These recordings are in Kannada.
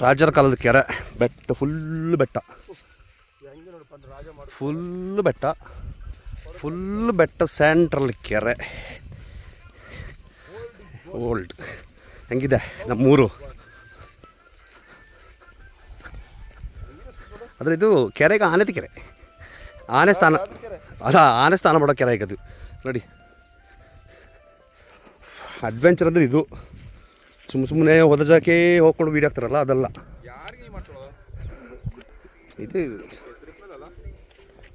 ರಾಜರ ಕಾಲದ ಕೆರೆ, ಬೆಟ್ಟ ಫುಲ್ ಬೆಟ್ಟ, ಫುಲ್ ಬೆಟ್ಟ, ಫುಲ್ ಬೆಟ್ಟ, ಸೆಂಟ್ರಲ್ಲಿ ಕೆರೆ. ಓಲ್ಡ್ ಹೆಂಗಿದೆ ನಮ್ಮೂರು. ಆದರೆ ಇದು ಕೆರೆಗೆ ಆನೆದ ಕೆರೆ, ಆನೆ ಸ್ಥಾನ ಅಲ್ಲ, ಆನೆ ಸ್ನಾನ ಮಾಡೋ ಕೆರೆ ಈಗ ಅದು ನೋಡಿ. ಅಡ್ವೆಂಚರ್ ಅಂದರೆ ಇದು, ಸುಮ್ಮನೆ ಹೋದ ಜಾಕೆ ಹೋಗ್ಕೊಂಡು ವೀಡಿಯೋ ಹಾಕ್ತಾರಲ್ಲ ಅದಲ್ಲ. ಇದು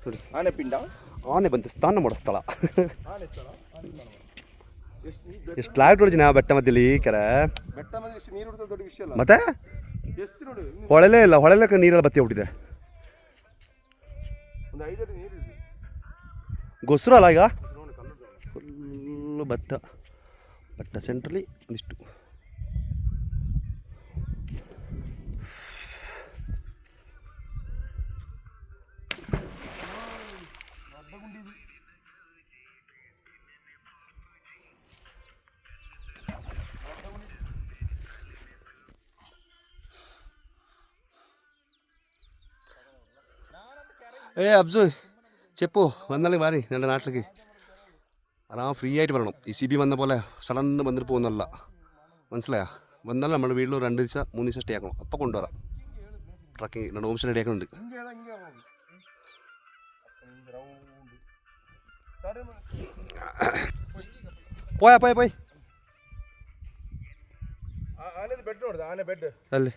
ನೋಡಿ ಆನೆ ಪಿಂಡ, ಆನೆ ಬಂದು ಸ್ನಾನ ಮಾಡೋ ಸ್ಥಳ. ಎಷ್ಟು ಲಾಗ್ ನೋಡಿದ್ದೀನಿ ಆ ಬೆಟ್ಟ ಮಧ್ಯದಲ್ಲಿ ಕೆರೆ. ಮತ್ತೆ ಹೊಳೆಲೇ ಇಲ್ಲ, ಹೊಳೆಲಕ್ಕೆ ನೀರೆಲ್ಲ ಬತ್ತಿ ಹೋಗ್ಬಿಟ್ಟಿದೆ. ಗೊಸ್ರು ಅಲ್ಲ ಈಗ, ಫುಲ್ಲು ಬೆಟ್ಟ, ಬೆಟ್ಟ ಸೆಂಟ್ರಲ್ಲಿ ಒಂದಿಷ್ಟು. అబ్జు చెప్పు വന്നാലും മാറി എൻ്റെ നാട്ടിലേക്ക് ആരാ ഫ്രീ ആയിട്ട് വരണം. ഈ CB വന്ന പോലെ സഡൻ വന്നിട്ട് പോകുന്നല്ല, മനസ്സിലായാ? വന്നാൽ നമ്മുടെ വീട്ടിൽ 2 ദിവസം 3 ദിവസം സ്റ്റേ ആക്കണം, അപ്പം കൊണ്ടുവരാം. ട്രക്കിങ് 2 ഓപ്ഷൻ റെഡി ആക്കുന്നുണ്ട്. പോയാ പോയ പോയി അല്ലേ.